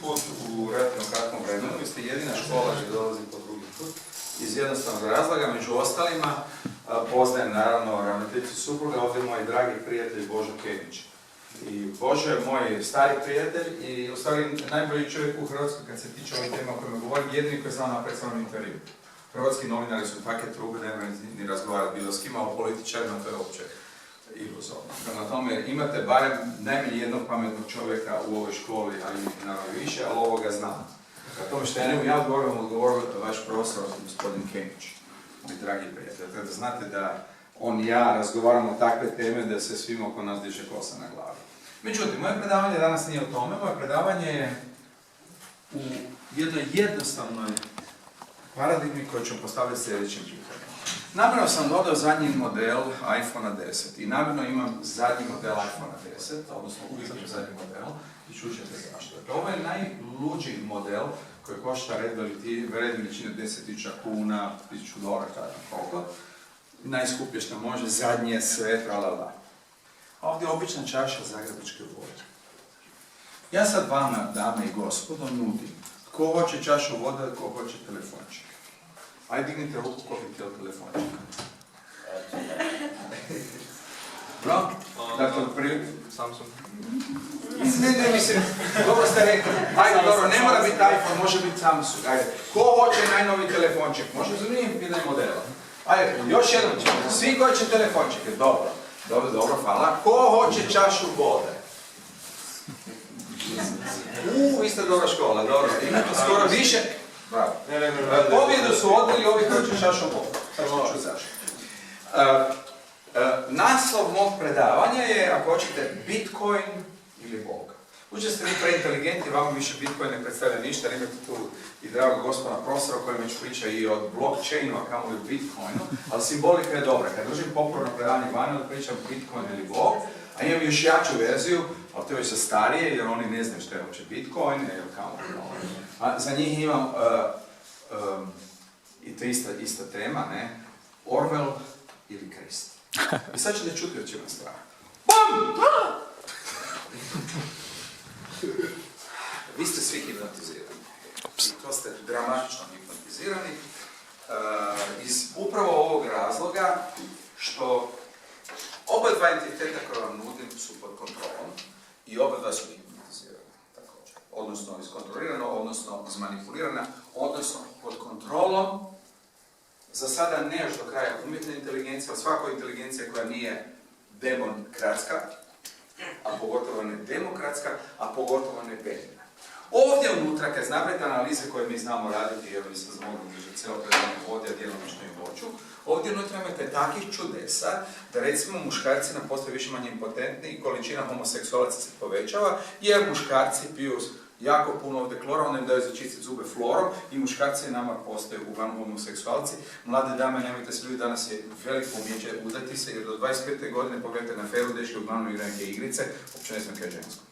put u relativno kratkom vremenu, vi ste jedina škola gdje dolazi po drugi put. Iz jednostavnog razloga, među ostalima, poznajem naravno ravnateljicu supruga, ovdje je moj dragi prijatelj Božo Kenić. I Božo je moj stari prijatelj i u stvari najbolji čovjek u Hrvatskoj kad se tiče ovih tema o kojima govorim, jedini koji je znao napraviti svojom intervju. Hrvatski novinari su takve trube, ne moraju ni razgovarati bilo s kima, o političarima to je uopće iluzorno. Prema tome imate barem najmanje jednog pametnog čovjeka u ovoj školi, a i naravno više, ali ovoga znam. Prema tome što ja odgovorio vaš profesor, gospodin Kenić, moj dragi prijatelj. Tako da znate da on i ja razgovaramo o takve teme da se svima oko nas diže kosa na glavi. Međutim, moje predavanje danas nije o tome, moje predavanje je u jednoj jednostavnoj paradigmi koju ću postavljati sljedećem pitanju. Namjerno sam dodao zadnji model iPhone 10 i namjerno imam zadnji model iPhone 10, odnosno uvijek imam zadnji model i čućete zašto. Dakle, ovo je najluđi model koji košta red veličine 10.000 kuna, $1.000, koliko. Najskuplje što može, zadnje sve, tralala. Ovdje je obična čaša zagrebačke vode. Ja sad vama, dame i gospodo, nudim. Ko hoće čašu vode, ko hoće telefončik. Ajde dignite ruku ko bi htjeli telefončik. Bro? Dakle, Samsung. Ne, mislim, dobro ste rekli. Ajde, dobro, ne mora biti iPhone, može biti Samsung. Ajde, ko hoće najnoviji telefončik? Može zanimljiv jedan modela. Ajde, još jedan ćemo. Svi koji će telefončike, dobro. Dobro, hvala. Ko hoće čašu vode? Vi ste dobra škola, dobro. Imate skoro više. Bravo. Pobjedu su odbili ovi koji će čašu vode. Sad ću zašto. Naslov mog predavanja je, ako hoćete, Bitcoin ili Bog. Uđe ste vi preinteligentni, vama više Bitcoin ne predstavlja ništa, jer imate tu i drago gospodina profesora koji već priča i o blockchainu, a kamo i o Bitcoinu, ali simbolika je dobra. Kad držim popularno predavanje vani, da pričam Bitcoin ili Bog, a imam još jaču verziju, ali to je već starije, jer oni ne znaju što je uopće Bitcoin, ili kamo. A za njih imam, i to ista tema, ne, Orwell ili Krist. I sad ćete čuti od čega strah. BAM! Vi ste svi hipnotizirani. To ste dramatično hipnotizirani. Iz upravo ovog razloga što oba dva entiteta koje vam nudim su pod kontrolom i oba dva su hipnotizirani. Također. Odnosno iskontrolirano, odnosno izmanipulirana, odnosno pod kontrolom. Za sada ne još do kraja umjetna inteligencija, ali svaka inteligencija koja nije demokratska, a pogotovo ne demokratska, a pogotovo ne benigna. Ovdje unutra, kad napravite analize koje mi znamo raditi, evo mi se zmogu držati cijelo predavanje ovdje, a djelomično i hoću, ovdje unutra imate takvih čudesa da recimo muškarci nam postaju više manje impotentni i količina homoseksualaca se povećava, jer muškarci piju jako puno ovdje klora, onda im daju za čistiti zube florom i muškarci i nama postaju uglavnom homoseksualci. Mlade dame, nemojte se ljudi, danas je veliko umjeće udati se, jer do 25. godine pogledajte na feru, dečke uglavnom igraju neke igrice, uopće ne znam kaj je žensko.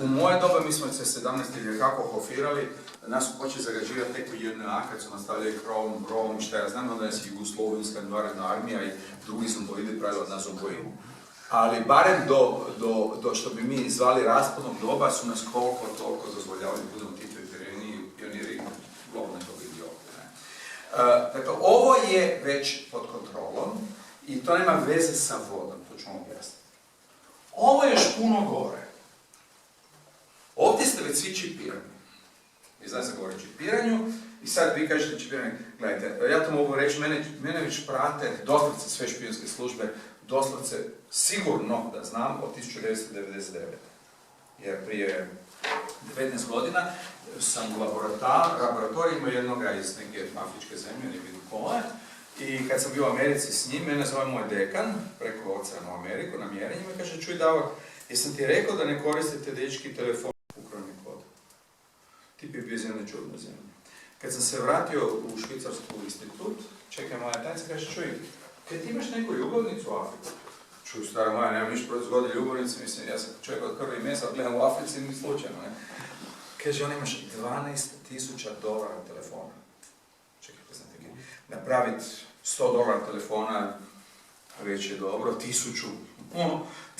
U moje doba mi smo se 17. ili kako hofirali, nas su počeli zagađivati tek u JNA, kad su nastavljali Brom, šta ja znam, onda je Jugoslovenska dvaredna armija i drugi zomboidi pravili od nas zomboidi. Ali barem do što bi mi zvali raspadom doba su nas koliko toliko dozvoljavali da budemo ti pioniri globalne toga idiota. Dakle, ovo je već pod kontrolom i to nema veze sa vodom, to ću vam objasniti. Ovo je još puno gore. Ovdje ste već svi čipirani. I znam se govori o čipiranju i sad vi kažete čipiranje. Gledajte, ja to mogu reći, mene već prate doslovce sve špijunske službe, doslovce sigurno da znam od 1999. Jer prije 19 godina sam u laboratorijima jednoga iz neke afričke zemlje, ne vidim koje, i kad sam bio u Americi s njim, mene zove moj dekan preko oceana u Ameriku na mjerenjima i kaže, čuj Davor, jesam ti rekao da ne koristite dečki telefon u krvni kod? Tip je bio zemlje čudno zemlje. Kad sam se vratio u švicarsku institut, čekaj moja tajnica, kaže, čuj, kad ti imaš neku ljubavnicu u Afriku? Čuj, stara moja, nemam ništa protiv zgodne ljubavnice, mislim, ja sam čovjek od krvi i mesa, gledam u Africi, ni slučajno, ne? Kaže, on imaš $12.000 telefona. Čekaj, pa znate, napraviti $100 telefona, već je dobro, 1000.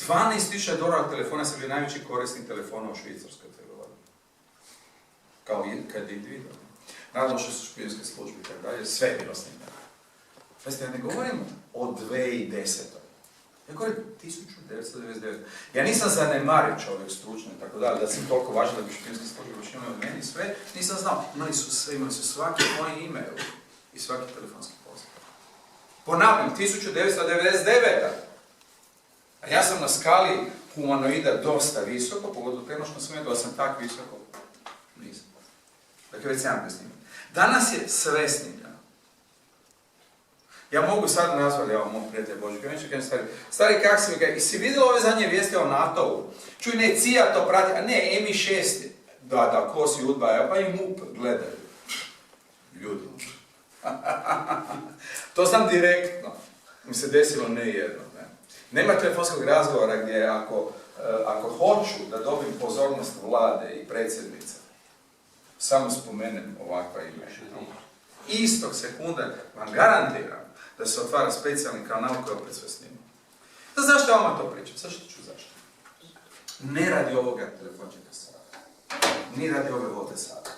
$12.000 telefona sam bio najveći korisnik telefona u Švicarskoj te godine. kao kad je vidio. Naravno što su špijunske službe i tako dalje, sve je bilo snimljeno. Pazite, ja ne govorim o 2010. Ja govorim 1999. Ja nisam zanemario čovjek stručno i tako dalje, da sam toliko važan da bi špijunske službe još imali od meni sve, nisam znao. Imali su sve, imali su svaki moj e-mail i svaki telefonski poziv. Ponavljam, 1999. A ja sam na skali humanoida dosta visoko, pogotovo prenošno sam da sam tak visoko. Nisam. Dakle, već 7 snimljeno. Danas je sve snimljeno. Ja mogu sad nazvati, evo, mog prijatelja Božika, stari kak si mi kaj, i si vidjela ove zadnje vijesti o NATO-u? Čuj, ne, CIA to prati, a ne, MI6, da, ko si udbaja, pa i MUP gledaju. Ljudi. To znam direktno. Mi se desilo ne jedno. Nema telefonskog razgovora gdje ako hoću da dobim pozornost vlade i predsjednice, samo spomenem ovakva imena. Istog sekunda vam garantiram da se otvara specijalni kanal koji opet sve snima. Da zašto ja vama to pričam? Zašto ću zašto? Ne radi ovoga telefončeka sada. Ni radi ove vode sada.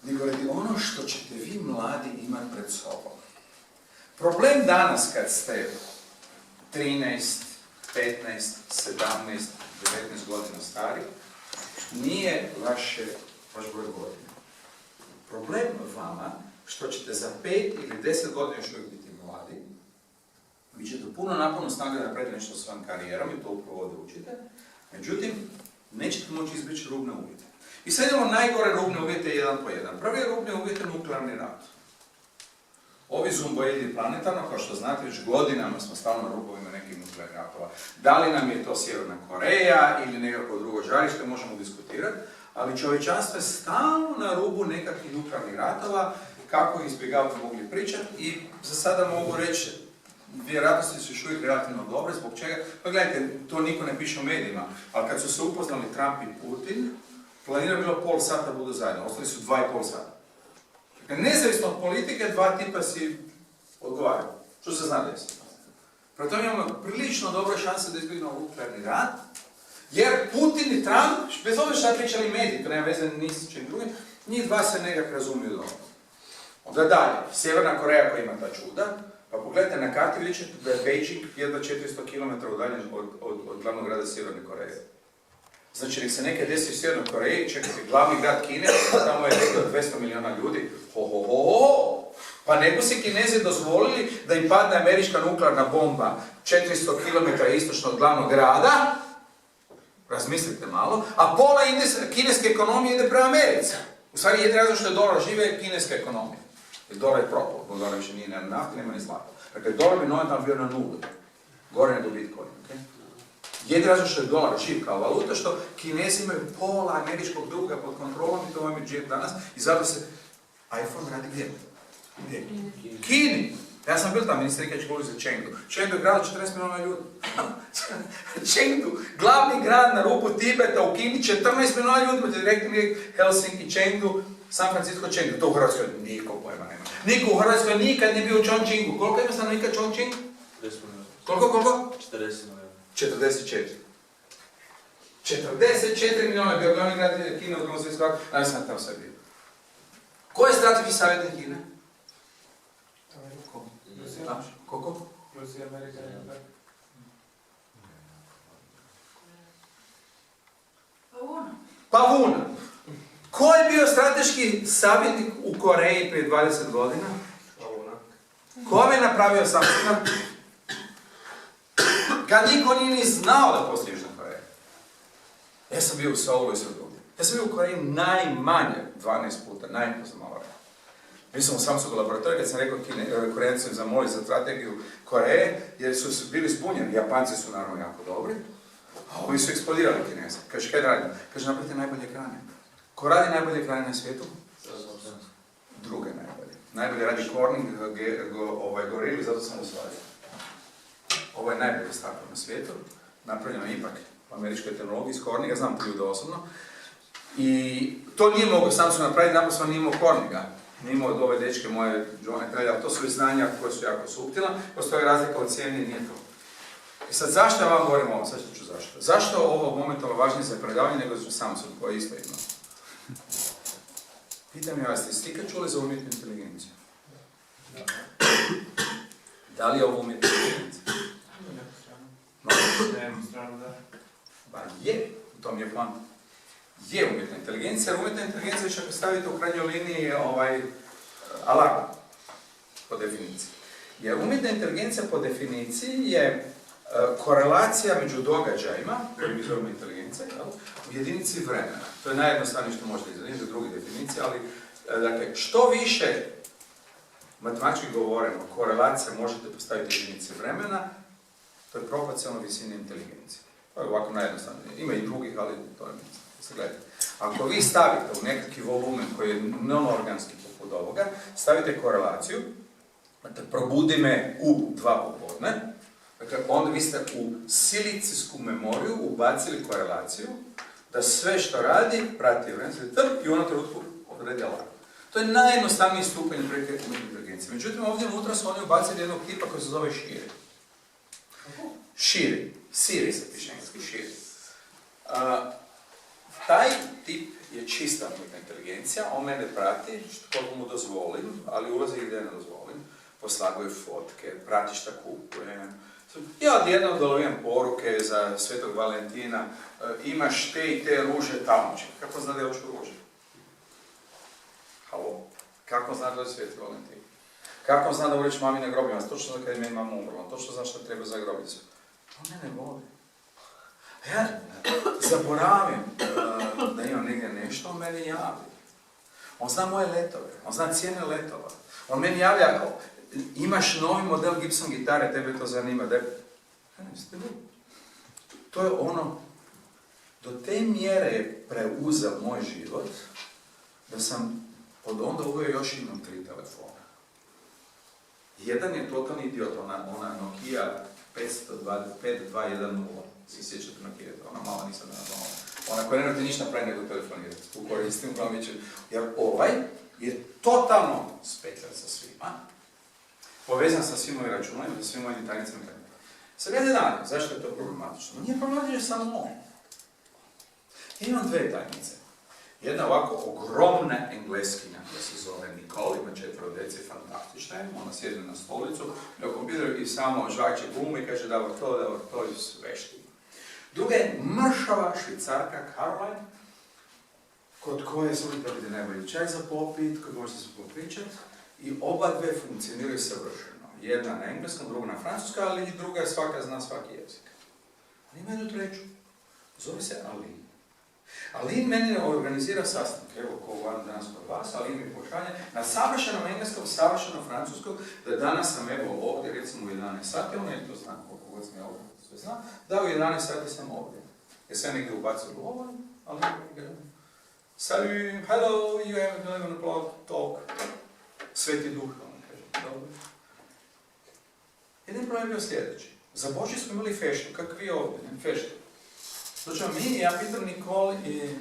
Nego radi ono što ćete vi mladi imati pred sobom. Problem danas kad ste 13, 15, 17, 19 godina stari, nije vaš broj godina. Problem vama što ćete za 5 ili 10 godina još uvijek biti mladi, vi ćete puno naporno snage napraviti nešto s svojom karijerom i to upravo ovdje učite, međutim, nećete moći izbjeći rubne uvjete. I sad idemo najgore rubne uvjete jedan po jedan. Prvi je rubne uvjete nuklearni rat. Ovi zomboidi planetarno, kao što znate, već godinama smo stalno na rubovima nekih nuklearnih ratova. Da li nam je to Sjeverna Koreja ili nekako drugo žarište, možemo diskutirati, ali čovječanstvo je stalno na rubu nekakvih nuklearnih ratova, kako izbjegavati mogli pričati i za sada mogu reći, vjerojatnosti su još uvijek relativno dobre, zbog čega? Pa gledajte, to niko ne piše u medijima, ali kad su se upoznali Trump i Putin, planirano bilo pola sata budu zajedno, ostali su 2,5 sata. Nezavisno od politike, dva tipa si odgovaraju. Što se zna desiti? Prema tome imamo prilično dobre šanse da izbjegnemo nuklearni rat, jer Putin i Trump, bez obzira šta pričali mediji, to nema veze ni s čim drugim, njih dva se nekak razumiju dobro. Onda dalje, Sjeverna Koreja koja ima ta čuda, pa pogledajte na karti, vidjet ćete da je Beijing jedva 400 km udaljen od glavnog grada Sjeverne Koreje. Znači, nek se neke desi u Sjevernoj Koreji, čekajte, glavni grad Kine, tamo je nekdo 200 milijuna ljudi, pa nego si Kinezi dozvolili da im padne američka nuklearna bomba 400 km istočno od glavnog grada, razmislite malo, a pola kineske ekonomije ide prema Americi. U stvari, jedin razlog što je dolar žive je kineska ekonomija. Jer dolar je propao, dolar više nije na nafti, nema ni zlata. Dakle, dolar bi momentalno bio na nuli, gore nego Bitcoin. Okay? Jedin razlog što je dolar živ kao valuta, što Kinezi imaju pola američkog duga pod kontrolom i to vam je džep danas i zato se iPhone radi gdje? Gdje? Kini. Ja sam bil tamo, niste rekli će govoriti za Chengdu. Chengdu je grad 40 milijuna ljudi. Chengdu, glavni grad na rubu Tibeta u Kini, 14 milijuna ljudi, pa direktno mi je Helsinki, Chengdu, San Francisco, Chengdu. To u Hrvatskoj niko pojma nema. Niko u Hrvatskoj nikad nije bio u Chongqingu. Koliko ima stanovnika Chongqing? 40 milijuna. Koliko? 40 milijuna. 44. 44 milijuna je bio glavni grad Kine u drugom svjetskom ratu, a ja sam tamo sve bio. Ko je strateški savjetnik Kine? Koliko? Rusija, Amerika, Pavuna. Ko je bio strateški savjetnik u Koreji prije 20 godina? Pavuna. Ko je napravio sastanak? Kad niko nije ni znao da postoji Južna Koreja. Ja sam bio u Seulu i sve drugdje. Ja sam bio u Koreji najmanje 12 puta, najmanje sam malo rekao. Mi sam u Samsungu laboratoriju, kad sam rekao Korejancima zamoli za strategiju Koreje, jer su bili zbunjeni. Japanci su naravno jako dobri, a ovi su eksplodirali Kinezi. Kaže, kaj radimo? Kaže, napravite najbolje ekrane. Ko radi najbolje ekrane na svijetu? Druge najbolje. Najbolje radi Corning, Gorilla, zato sam usvadio. Ovo je najbolje staklo na svijetu, napravljeno ipak u američkoj tehnologiji s Corninga, znam ljude osobno. I to nije mogao Samsung napraviti, naprosto nije imao Corninga. Nije imao od ove dečke moje Johne Trelja, ali to su i znanja koje su jako suptilna, postoje razlika u cijeni i nije to. I sad zašto ja vam govorim ovo, sad ću zašto? Zašto ovo momentalno važnije za predavanje nego za Samsung koji isto ima Pitam ja vas, ste ikad čuli za umjetnu inteligenciju? Da li je ovo umjetna inteligencija? Ba je, u tom je plan. Je umjetna inteligencija, jer umjetna inteligencija već ako stavite u krajnjoj liniji alarm, po definiciji. Jer umjetna inteligencija po definiciji je korelacija među događajima, koji mi zovemo inteligencija, u jedinici vremena. To je najjednostavnije što možete izraditi, druge definicije, ali dakle, što više matematički govoreno korelacija možete postaviti u jedinici vremena, to je proporcionalno visini inteligencije. To je ovako najjednostavnije. Ima i drugih, ali to je gledajte. Ako vi stavite u nekakvi volumen koji je non-organski poput ovoga, stavite korelaciju, dakle, probudi me u 2 popodne, dakle, onda vi ste u silicijsku memoriju ubacili korelaciju, da sve što radi, prati vremenski trp i u onom trenutku odredi alarm. To je najjednostavniji stupanj umjetne inteligencije. Međutim, ovdje unutra su oni ubacili jednog tipa koji se zove Shiri. Siri se piše engleski, Shiri. Taj tip je čista umjetna inteligencija, on mene prati, koliko mu dozvolim, ali ulazi gdje ne dozvolim, poslaguje fotke, prati šta kupujem. Ja odjednom dobijem poruke za Svetog Valentina, imaš te i te ruže tamo. Kako zna da je hoću ruže? Halo? Kako zna da je Sveti Valentin? Kako zna da ureći mami na grobima? Točno zna kada je meni mama umrla, točno zna šta treba za grobicu. On mene voli. Ja zaboravim da imam negdje nešto, on meni javi. On zna moje letove, on zna cijene letova. On meni javlja, imaš novi model Gibson gitare, tebe to zanima. To je ono, do te mjere je preuzeo moj život, da sam od onda uveo još imam 3 telefona. Jedan je totalni idiot, ona Nokia 5210. Si sjećate Nokia, ona malo nisam nazvala. Ona koja ne radi ništa napravi nego telefonirati. U koristim uglavnom jer ovaj je totalno spetljan sa svima, povezan sa svim mojim računima, sa svim mojim tajnicama. Sad ja ne znam, zašto je to problematično? Nije problematično samo on. Ja imam 2 tajnice. Jedna ovako ogromna engleskinja koja se zove Nicole, ima 4 djece, fantastična je. Ona sjedi na stolicu, na kompjuteru i samo žvače gumu i kaže da to i sve štima. Druga je mršava švicarka Caroline, kod koje se uvijek dobiti najbolji čaj za popit, kod možete se popričat, i oba 2 funkcioniraju savršeno. Jedna na engleskom, druga na francuskom, ali i druga svaka zna svaki jezik. Ali ima jednu treću. Zove se Aline. Aline meni organizira sastanak, evo ko vam danas kod vas, Aline mi pošalje na savršenom engleskom, savršenom francuskom, da danas sam evo ovdje, recimo u 11 sati, ona je to zna, koliko god sam ja ovdje sve zna, da u 11 sati sam ovdje. Jer sam negdje ubacio govor, ali salut, hello, you have 11 o'clock talk. Sveti duh, on kaže, dobro. Jedan problem je bio sljedeći. Za Božje smo imali feštu, kako vi ovdje, ne? Feštu. Dođemo mi, ja pitam Nikol i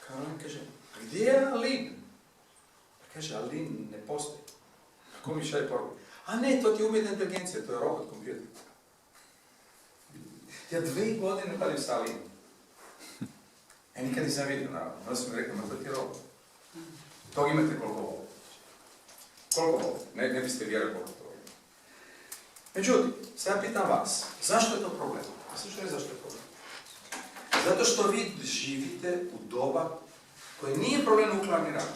Karolina kaže, gdje je Aline? Kaže, Aline ne postoji. Kako mi šalje poruku? A ne, to ti je umjetna inteligencija, to je robot kompjuter. Ja 2 godine padim sa Alinom. Ja nikad nisam vidio, naravno. Onda sam mi rekao, ma to ti je robot. Tog imate koliko voli. Koliko voli? Ne biste vjerali koliko to voli. Međutim, sad pitam vas, zašto je to problem? Zašto je problem? Zato što vi živite u doba koje nije problem nuklearni rat.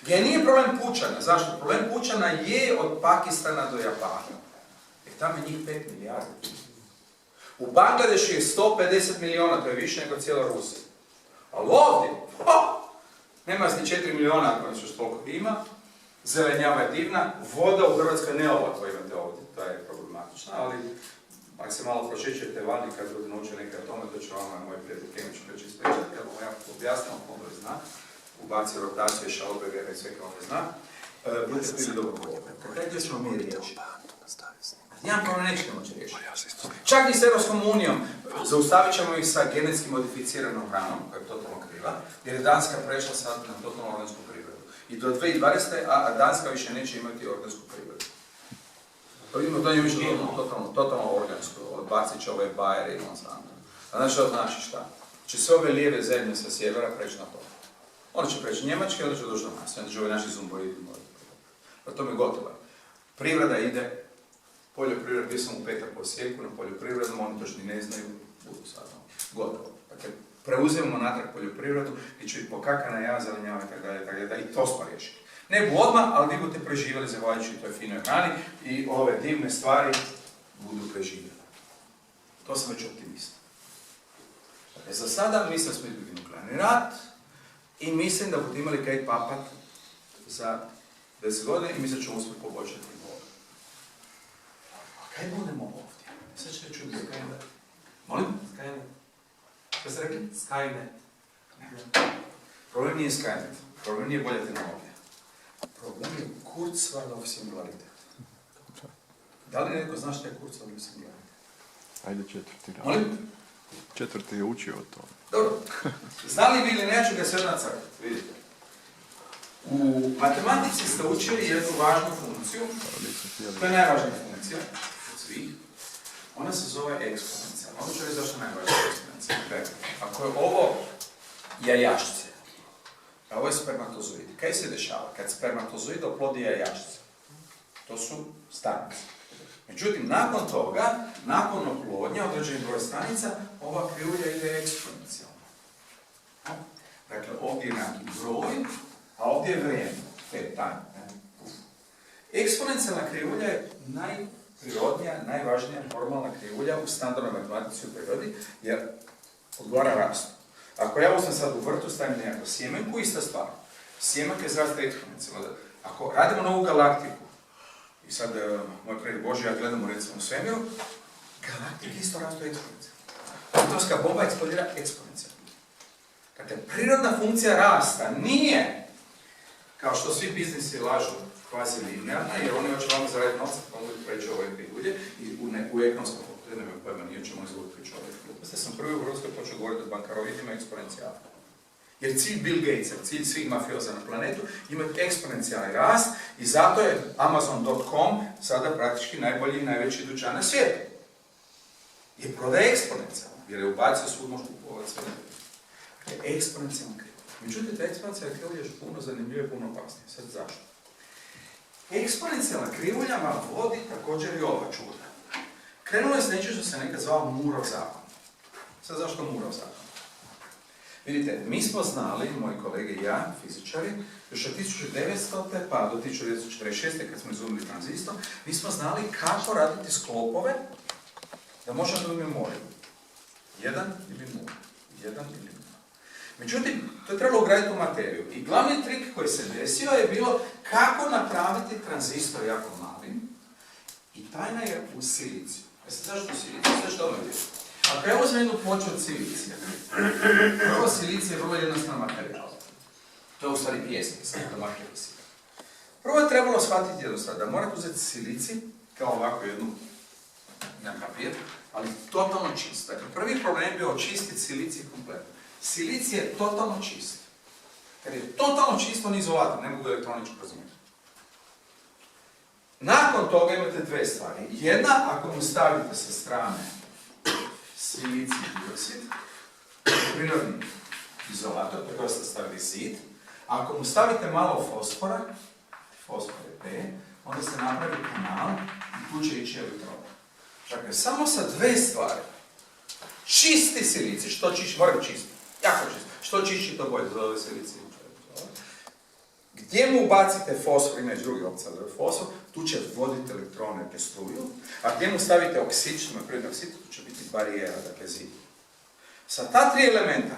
Gdje nije problem pučana. Zašto? Problem pučana je od Pakistana do Japana. Jer tamo je njih 5 milijardi. U Bangladešu je 150 miliona, to je više nego cijela Rusija. Ali ovdje, nema ni 4 miliona, ako nešto toliko ima, zelenjava je divna, voda u Hrvatskoj ne ova koja imate ovdje, to je problematična, ali ako se malo prošećete vani kad ljudi nauče neke o tome, to će vam moj prijatelj Kemić već ispričati, kad vam ja objasnimo, on ne zna, ubaci rotaciju, Schalbergera i sve kao ne zna, budete bili dobro govore. Kakve smo mi riječi? Nijem problem nećete moći riješiti. Čak i s Europskom unijom zaustavit ćemo ih sa genetski modificiranom hranom, koja je totalno kriva, jer je Danska prešla sad na totalno organsku privredu. I do 2020. a Danska više neće imati organsku privredu. To vidimo, to je više totalno organsko, odbacit će ove bajere i Monsanto. A znači što znači šta? će sve ove lijeve zemlje sa sjevera preći na to. Oni će preći Njemačke, onda će doći do nas, onda će ovi naši zumboidi morati. Pa to mi je gotovo. Privreda ide, poljoprivreda, bio sam u petak po Osijeku, na poljoprivrednom, oni točno ne znaju, budu sad, gotovo. Dakle, preuzimamo natrag poljoprivredu i će pokakana ja zelenjava itd. I to smo riješili. Ne bu odmah, ali vi budete preživjeli zahvaljujući toj finoj hrani i ove divne stvari budu preživjeli. To sam već optimist. Dakle, za sada mislim da smo izbjegli nuklearni rat i mislim da budete imali kaj papat za 10 godina i mislim da ćemo uspjeti poboljšati vodu. A kaj budemo ovdje? Sad ćete čuti za Skynet. Molim? Skynet. Što ste rekli? Skynet. Problem nije Skynet. Problem nije bolja tehnologija. Problem je Kurzweilov singularitet. Da li neko zna što je Kurzweilov singularitet? Ajde četvrti rad. Molim? Četvrti je učio o tome. Dobro. Znali vi ili neću ga sve nacrtati? Vidite. U matematici ste učili jednu važnu funkciju. To je najvažnija funkcija od svih. Ona se zove eksponencijalna. Ono ću reći zašto je najvažnija eksponencijalna. Ako je ovo jajašce, a ovo je spermatozoid, kaj se dešava kad spermatozoid oplodi jajašce? To su stanice. Međutim, nakon toga, nakon oplodnje, određeni broj stanica, ova krivulja ide eksponencijalno. Dakle, ovdje je neki broj, a ovdje je vrijeme, time. Eksponencijalna krivulja je najprirodnija, najvažnija formalna krivulja u standardnoj matematici u prirodi, jer odgovara rastu. Ako ja uzmem sad u vrtu, stavim nekako sjemenku, ista stvar. Sjemenka izraste eksponencijalno. Ako radimo novu galaktiku, i sad, moj prijatelj Boži, ja gledamo recimo u svemiru, galaktike isto rastu eksponencijalno. Atomska bomba eksplodira eksponencijalno. Dakle, prirodna funkcija rasta nije, kao što svi biznisi lažu, kvazi linearna, jer oni hoće vama zaraditi novca, pa mogu preći ove krivulje, i u ekonomskom fakultetu nemaju pojma, nije ćemo izvoditi priču ove krivulje. Sam prvi u Hrvatskoj počeo govoriti o bankaroidima eksponencijalno. Jer cilj Bill Gatesa, cilj svih mafioza na planetu, imati eksponencijalni rast i zato je Amazon.com sada praktički najbolji i najveći dućan na svijetu. Jer prodaje eksponencijalno, jer je ubacio svud možda kupovati sve. Dakle, eksponencijalna krivulja. Međutim, ta eksponencijalna krivulja je puno zanimljivija i puno opasnija. Sad zašto? Eksponencijalna krivulja vam vodi također i ova čuda. Krenulo je s nečim što se nekad zvao Murov zakon. Sad zašto Murov zakon? Vidite, mi smo znali, moji kolege i ja, fizičari, još od 1900. pa do 1946. kad smo izumili tranzistor, mi smo znali kako raditi sklopove da možemo da memoriju. 1 ili 0. 1 ili 0. Međutim, to je trebalo ugraditi u materiju. I glavni trik koji se desio je bilo kako napraviti tranzistor jako malim. I tajna je u siliciju. Jeste zašto u siliciju? Sve što ovo je. Ako ja uzmem jednu ploču od silicija, prvo silicija je vrlo jednostavan materijal. To je u stvari pjesnik, sam da makljaju si. Prvo je trebalo shvatiti jednostavno da morate uzeti silici, kao ovako jednu na papir, ali totalno čist. Dakle, prvi problem je bio očistiti silicij kompletno. Silicij je totalno čist. Kad je totalno čist, on je izolator, ne mogu elektronički razumjeti. Nakon toga imate dve stvari. Jedna, ako mu stavite sa strane silicij dioksid, prirodni izolator, tako ste stavili zid. Ako mu stavite malo fosfora, fosfor je P, onda ste napravili kanal i tu će ići elektron. Dakle, samo sa dve stvari. Čisti silicij, što čišći, mora čisti, jako čisti. Što čišći to bolje, zove silicij. Gdje mu ubacite fosfor, ima još drugi opcija, da je fosfor, tu će voditi elektrone ke struju, a gdje mu stavite oksid, što je prirodni oksid, tu će biti barijera, dakle zid. Sa ta tri elementa,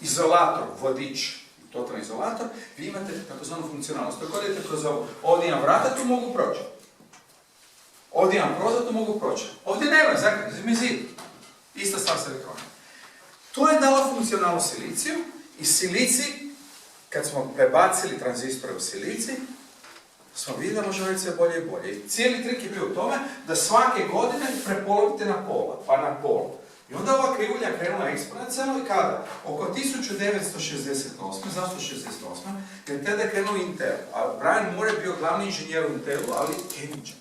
izolator, vodič i totalni izolator, vi imate takozvanu funkcionalnost. Tako idete kroz ovo, ovdje imam vrata, tu mogu proći. Ovdje imam prozor, tu mogu proći. Ovdje nema, zakaj, mi zid. Ista stvar s elektronom. To je dalo funkcionalnu siliciju i silicij, kad smo prebacili tranzistore u silicij, smo vidjeli da može biti sve bolje i bolje. I cijeli trik je bio u tome da svake godine prepolovite na pola, pa na pola. I onda ova krivulja krenula eksponencijalno i kada? Oko 1968. Zašto 68? Jer tada je krenuo Intel. A Brian Moore je bio glavni inženjer u Intelu, ali kemičar.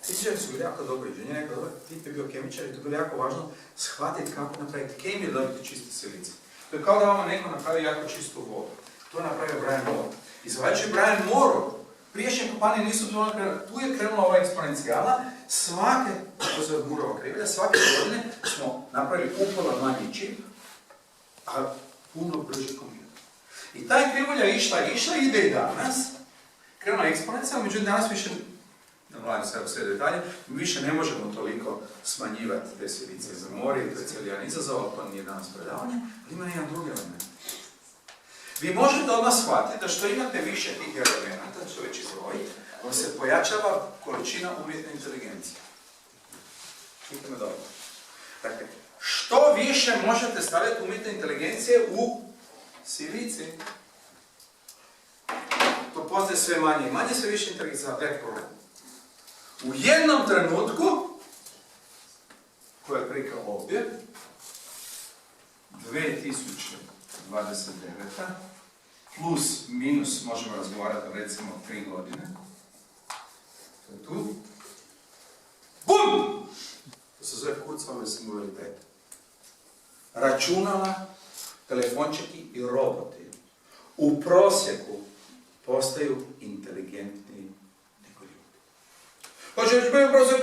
Fizičari su bili jako dobri, inženjeri jako dobri, tip je bio kemičar i to je bilo jako važno shvatiti kako napraviti kemiju da dobiti čiste silice. To je kao da vama neko napravi jako čistu vodu. To je napravio Brian Moore. I zahvaljujući Brian Moore, prijašnje kompanije nisu bilo krenule, tu je krenula ova eksponencijala, to se Mooreova krivulja, svake godine smo napravili upola manji čip, a puno brži kompjuter. I taj krivulja išla, ide i danas, krenula eksponencijalno, međutim danas više, ne mladim se sve detalje, više ne možemo toliko smanjivati te silice za more, to je cijeli jedan izazov, ali to nije danas predavanje, ali ima jedan drugi element. Vi možete odmah shvatiti da što imate više tih elemenata, što već izvoji, on se pojačava količina umjetne inteligencije. Čujte me dobro. Dakle, što više možete staviti umjetne inteligencije u silici, to postaje sve manje i manje, sve više inteligencija. Problem. U jednom trenutku, koja je prika ovdje, 2029. plus, minus, možemo razgovarati recimo 3 godine. To je tu. BUM! To se zove Kurzweilov singularitet. Računala, telefončeki i roboti u prosjeku postaju inteligentni nego ljudi. Hoće već biti prosjek,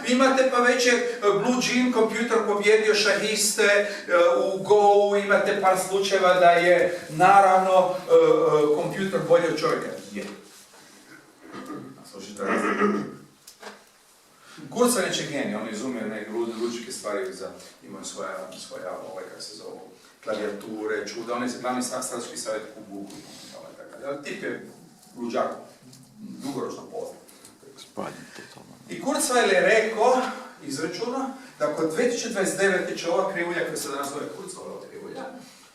imate pa već je Blue Gene kompjuter pobjedio šahiste u Go, imate par slučajeva da je naravno kompjuter bolji od čovjeka. Je. Slušajte razliku. Kurzweil je genij, on izumio neke lučke stvari, imaju svoja kako se zovu, klavijature, čuda, on je glavni strateški savjet u Google, ali tip je luđak, dugoročno poznat. I Kurzweil je rekao, izračunao, da kod 2029. će ova krivulja, koja se danas zove Kurzweilova krivulja,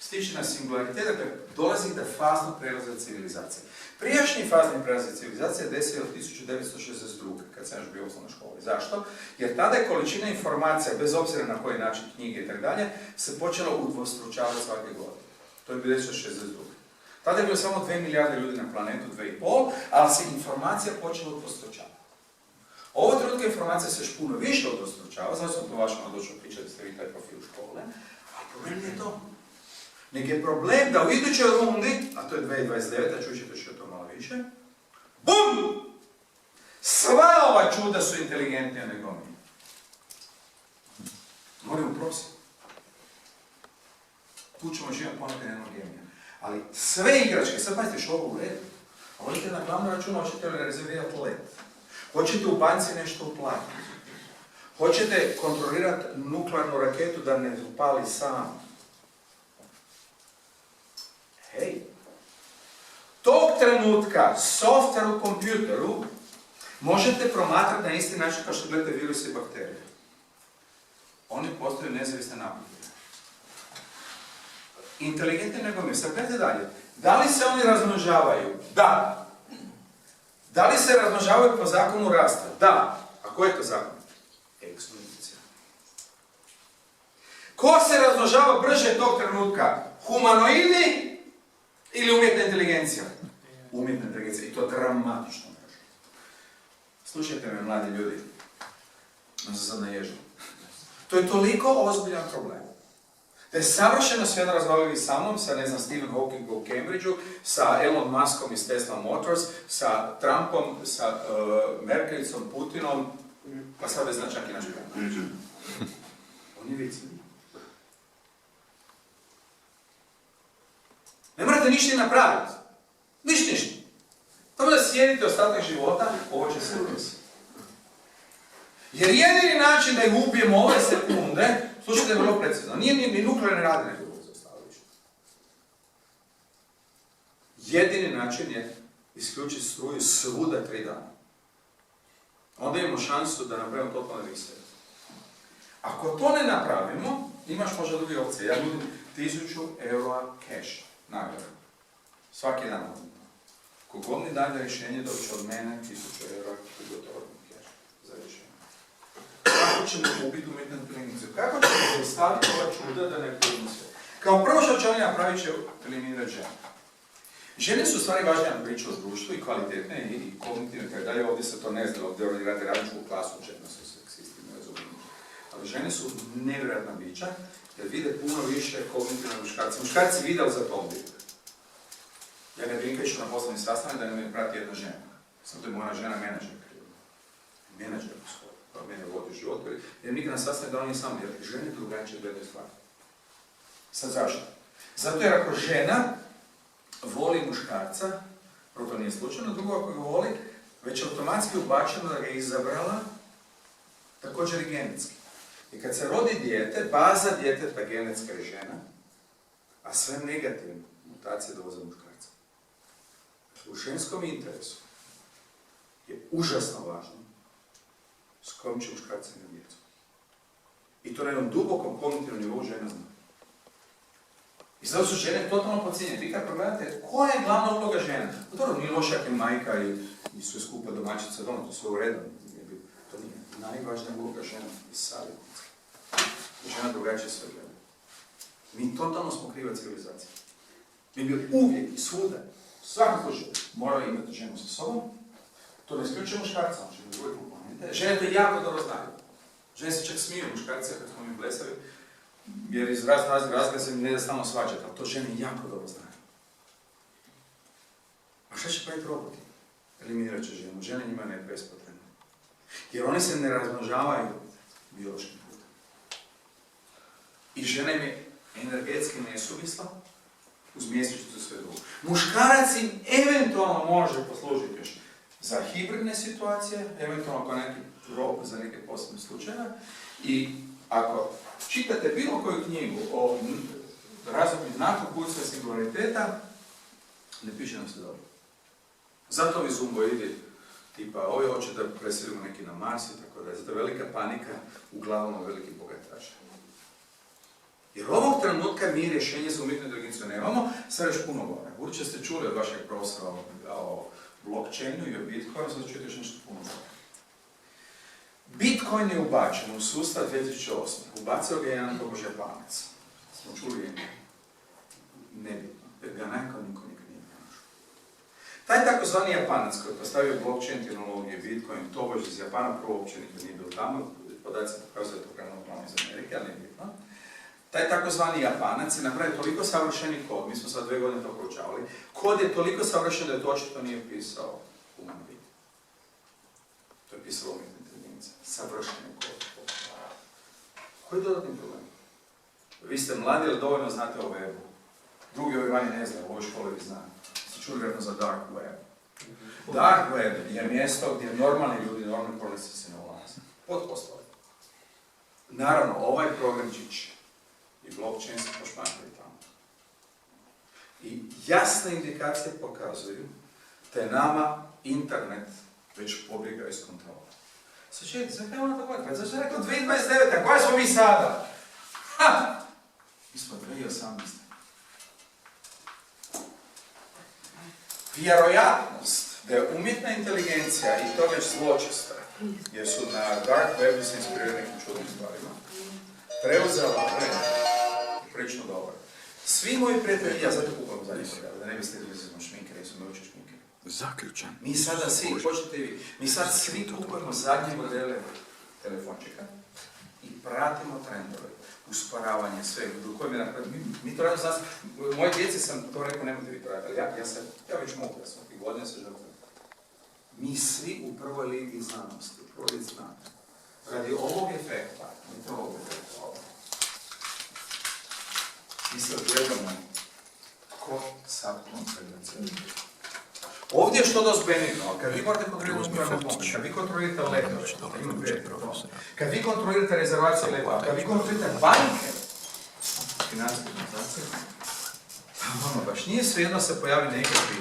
stići na singularitet, dakle dolazi do faznog prelaza civilizacije. Prijašnji fazni prelaz civilizacije desio od 1962. kad sam još bio u osnovnoj školi. Zašto? Jer tada je količina informacija, bez obzira na koji način knjige i tako dalje, se počela udvostručavati svake godine. To je bilo 1962. Tada je bilo samo 2 milijarde ljudi na planetu, 2,5, ali se informacija počela udvostručavati. Ovo trenutka informacija se još puno više udvostručava, znači sam to vašima došao pričati, ste vi taj profil škole, ali problem nije to. Nek je problem da u idućoj rundi, a to je 2029, čućete što je to malo više, BUM! Sva ova čuda su inteligentnija nego mi. Moramo prositi. Tu ćemo živjeti ponekad jednog genija. Ali sve igračke, sad pazite što ovo u redu. A hoćete na glavnu računu, hoćete li rezervirati let. Hoćete u banci nešto uplatiti. Hoćete kontrolirati nuklearnu raketu da ne upali sam. Hej, tog trenutka software u kompjuteru možete promatrati na isti način kao što gledate viruse i bakterije. Oni postaju nezavisne napravljene. Inteligentni nego mi. Sad gledajte dalje. Da li se oni razmnožavaju? Da. Da li se razmnožavaju po zakonu rasta? Da. A koji je to zakon? Eksponencijalni. Ko se razmnožava brže tog trenutka? Humanoidi ili umjetna inteligencija? Umjetna inteligencija. I to dramatično. Slušajte me, mladi ljudi. Ja sam sad naježio. To je toliko ozbiljan problem. Da je savršeno sve razvalili sa mnom, sa, ne znam, Stephen Hawking u Cambridgeu, sa Elon Muskom iz Tesla Motors, sa Trumpom, sa Merkelicom, Putinom, pa sad već zna čak i naš Plenković. On je vic. Ne morate ništa napraviti. Ništa. Samo da sjedite ostatak života, ovo će se desiti. Jer jedini način da ih ubijemo ove sekunde, slušajte vrlo precizno, nije ni nuklearne rade nego ovo zastavljište. Jedini način je isključiti struju svuda 3 dana. Onda imamo šansu da napravimo totalno reset. Ako to ne napravimo, imaš možda drugi opcije. Ja nudim 1000 eura cash, nagradu. Svaki dan. Kogod mi daje rješenje, doće od mene 1000 eura i gotovo cash za rješenje. Kako ćemo ubiti umjetnu inteligenciju? Kako ćemo zaustaviti ova čuda da ne pojmu sve? Kao prvo što će oni napraviti će eliminirati ženu. Žene su u stvari važnija priča o društvu i kvalitetne i kognitivne, kada dalje ovdje se to ne zna, ovdje radi radničku klasu, žene su seksisti, ne razumijem. Ali žene su nevjerojatna bića, jer vide puno više kognitivne muškarci. Muškarci vide, ali za to vide. Ja ne bih išao na poslovni sastanak da me prati jedna žena. Sam to je moja žena menadžerka. Menadžer, koja mene vodi život. Jer nikad na sastanak da on nije samo, jer žene drugačije gledaju stvari. Sad zašto? Zato jer ako žena voli muškarca, prvo to nije slučajno, drugo ako ga voli, već automatski ubačeno da ga je izabrala, također i genetski. I kad se rodi dijete, baza djeteta genetska je žena, a sve negativne mutacije dolaze muškarca. U ženskom interesu je užasno važno s kojom će muškarca imati djecu. I to na jednom dubokom kognitivnom nivou žena zna. I zato su žene totalno podcijenjene. Vi kad pogledate, koja je glavna uloga žena? Dobro, nije loša jak je majka i sve skupa domaćica doma, to sve u redu. To nije najvažnija uloga žena i savjetnica. Žena drugačije sve gleda. Mi totalno smo kriva civilizacija. Mi bi uvijek i svuda, svakom slučaju, morali imati ženu sa sobom. To ne isključuje muškarca, on će mi druge komponente. Žene to jako dobro znaju. Žene se čak smiju muškarci kad smo mi blesavi, jer iz raznih razloga se ne da stalno svađati, ali to žene jako dobro znaju. A šta će praviti roboti? Eliminirat će ženu. Žene njima ne je bespotrebno. Jer oni se ne razmnožavaju biološkim putem. I žena im je energetski nesuvisla, uz mjesečnicu sve drugo. Muškarac im eventualno može poslužiti još za hibridne situacije, eventualno kao neki rob za neke posebne slučajeve. I ako čitate bilo koju knjigu o razdoblju nakon pucanja singulariteta, ne piše nam se dobro. Zato ovi zumboidi, tipa, ovi hoće da preselimo neki na Mars i tako da. Zato je velika panika u glavama velikih bogataša. Jer ovog trenutka mi rješenje za umjetnu inteligenciju nemamo, sad još puno gore. Buduće ste čuli od vašeg profesora o blockchainu i o Bitcoinu, sad čujete još nešto puno gore. Bitcoin je ubačen u sustav 2008. Ubacio ga jedan tobože Japanac. Smo čuli nebitno, jer ga najko niko nikad nije pronašao. Taj takozvani Japanac koji je postavio blockchain tehnologije, Bitcoin, tobože iz Japana, prvo uopće nikad nije bio tamo, podaci pokazuju to pravno iz Amerike, ali nije bitno. Taj takozvani Japanac je napravio toliko savršeni kod, mi smo sad 2 godine to proučavali, kod je toliko savršen da je to očito nije pisao human bit. To je pisalo umjetna inteligencija. Savršeni kod. Koji je dodatni problem? Vi ste mladi, ali dovoljno znate o webu. Drugi ovi vani ne znaju, u ovoj školi vi znate. Ste čuli vjerojatno za dark web. Dark web je mjesto gdje normalni ljudi, normalni korisnici se ne ulaze. Pod poslove. Naravno, ovaj programčić i blockchain se pošmankali tamo. I jasne indikacije pokazuju da je nama internet već pobjegao iz kontrola. Sad čekajte, sve kaj ono tako je? Zašto je rekao 2029. Koja smo mi sada? Ha! Mi smo 2018. Vjerojatnost da je umjetna inteligencija, i to već zločesta, jer su na dark webu se inspirirali nekim čudnim stvarima, preuzela prilično dobro. Svi moji prijatelji, ja zato kupam zadnji program, da ne biste izvezimo šminkere, jer su me učio šminkere. Zaključan. Mi sada svi, počnete vi, mi sad svi kupujemo zadnje modele telefončika i pratimo trendove, usporavanje, sve, do koje mi to radimo za nas, moje djeci sam to rekao, nemojte vi to raditi, ali ja već mogu, ja sam ovih godina se želim. Mi svi u prvoj ligi znanosti, u prvoj ligi znanosti, radi ovog efekta, mi se odgledamo ko sad koncentracija. Ovdje je što dost benigno, ali kad vi morate kontrolirati upravnu pomoć, kad vi kontrolirate letove, kad vi kontrolirate rezervacije letova, kad vi kontrolirate banke, financijske organizacije, baš nije svejedno se pojavi nekakvi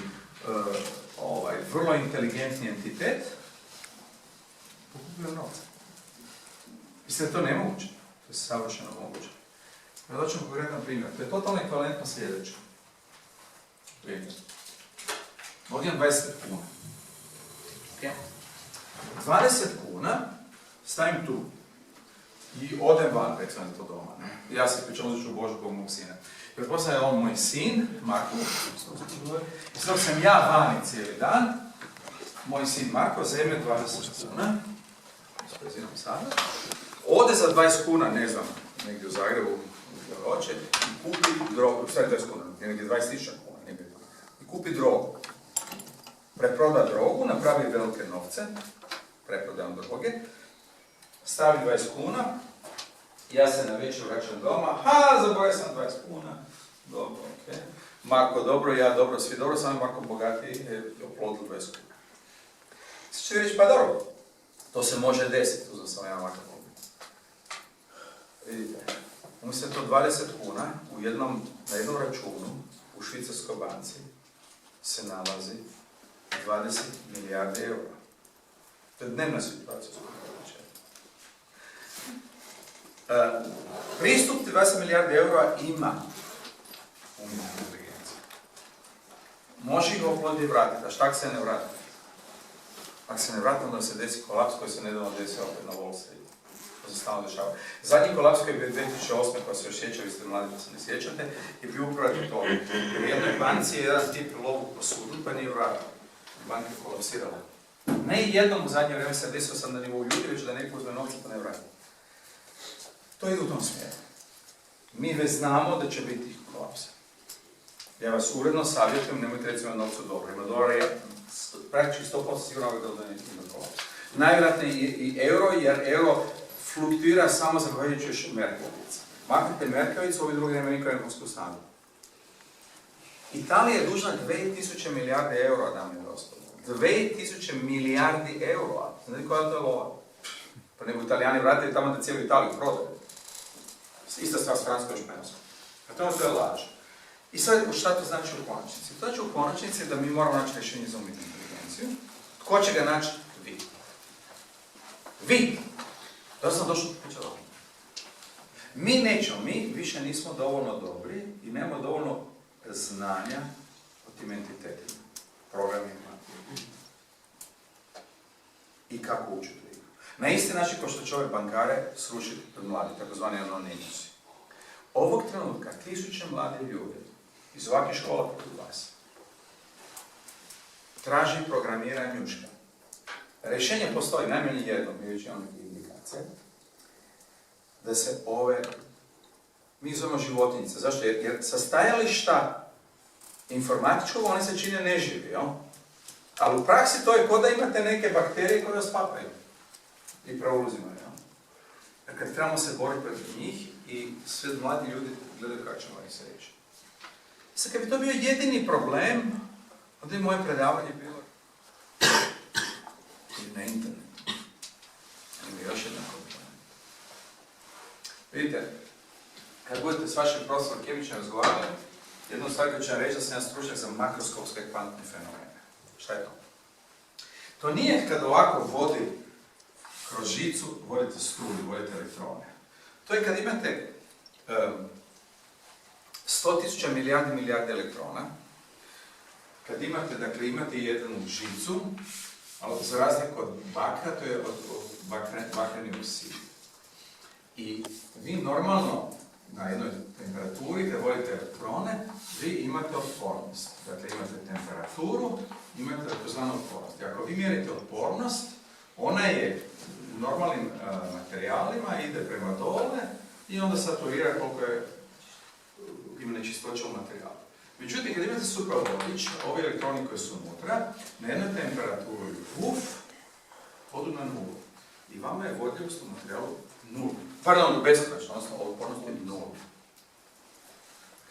vrlo inteligentni entitet, pokupio novca. Mislim da je to nemoguće, to je savršeno moguće. Ja doćemo konkretan primjer, to je totalno ekvivalentno sljedeće. Primjer. Ovdje imam 20 kuna. Okay. 20 kuna stavim tu. i odem van, recimo to doma. Ne? Ja se pričam uzet ću Božu kao mog sina. Pretpostavljam da je on moj sin, Marko, i sad sam ja vani cijeli dan, moj sin Marko zeme 20 kuna, s benzinom sada, ode za 20 kuna, ne znam, negdje u Zagrebu, gdje hoće, i kupi drogu, sve 20 kuna, negdje 20.000 kuna, negdje, i kupi drogu. Preproda drogu, napravi velike novce, preprodajom droge, stavi 20 kuna, ja se na večer vraćam doma, zaboravio sam 20 kuna, dobro, okej. Marko dobro, ja dobro, svi dobro, samo Marko bogatiji je oplodil 20 kuna. Sad ćete reći, pa dobro, to se može desiti, uzeo sam ja Marko pobiti. Vidite, umjesto to 20 kuna na jednom računu u švicarskoj banci se nalazi 20 milijardi eura. To je dnevna situacija. Pristup 20 milijardi eura ima umjetna inteligencija. Može ih oploditi i vratiti, a šta se ne vrati? Ako se ne vrati, onda se desi kolaps koji se nedavno desio opet na Wall Street. To se stalno dešava. Zadnji kolaps koji je bio 2008. koja se još sjeća, vi ste mladi pa se ne sjećate, je bio upravo to. U jednoj banci je jedan tip lovu posudu pa nije vratio. Banka je kolapsirala. Ne jednom u zadnje vrijeme se desio sam na nivou ljudi, već da neko uzme novce pa ne vrati. To ide u tom smjeru. Mi već znamo da će biti kolapsa. Ja vas uredno savjetujem, nemojte recimo novcu dobrima. Dolar je praktički 100% sigurno da ne ima kolapsa. Najvjerojatnije i euro, jer euro fluktuira samo zahvaljujući još Merkelovica. Maknite Merkelovicu, ovi drugi nemaju nikakvu ekonomsku snagu. Italija je dužna 2000 milijardi eura, dame i gospodo. 2000 milijardi eura. Znate koja to je lova? Pa nego Italijani vratili tamo da cijelu Italiju prodaju. Ista stvar s Franskom i Španjolskom. A to je laž. I sad, šta to znači u konačnici? To znači u konačnici da mi moramo naći rješenje za umjetnu inteligenciju. Tko će ga naći? Vi. Vi! Da sam došao do priča dobro. Mi nećemo, mi više nismo dovoljno dobri i nemamo dovoljno znanja o tim entitetima, programima i kako učiti igru. Na isti način kao što će ove bankare srušiti mladi, takozvani anonimusi. Ovog trenutka 1000 mladih ljudi iz ovakvih škola poput vas traži programiranje njuška. Rješenje postoji, najmanje jedno, mi već imamo neke indikacije, da se mi zovemo životinjice. Zašto? Jer sa stajališta informatičkog oni se čine neživi, jel? Ali u praksi to je kao da imate neke bakterije koje vas papaju i preuzimaju, jel? Jer kad trebamo se boriti protiv njih i sve mladi ljudi gledaju kako ćemo ih se reći. Sad kad bi to bio jedini problem, onda je moje predavanje bilo i na internetu. Ima još jedna komponenta. Vidite, kad budete s vašim profesorom Kemićem razgovarali, jednu stvar koju ću vam reći da sam ja stručnjak za makroskopske kvantne fenomene. Šta je to? To nije kad ovako vodi kroz žicu, vodite struju, vodite elektrone. To je kad imate 100.000 milijardi elektrona, kad imate, dakle, imate jednu žicu, ali za razliku od bakra, to je od bakreni oksid. I vi normalno na jednoj temperaturi, kad vodite elektrone, vi imate otpornost. Dakle, imate temperaturu, imate takozvanu otpornost. I ako vi mjerite otpornost, ona je normalnim materijalima, ide prema dole i onda saturira koliko je ima nečistoća u materijalu. Međutim, kad imate supravodič, ovi elektroni koji su unutra, na jednoj temperaturi odu na nulu. I vama je vodljivost u materijalu nula. Pardon, beskonačno, odnosno otpornost je nula.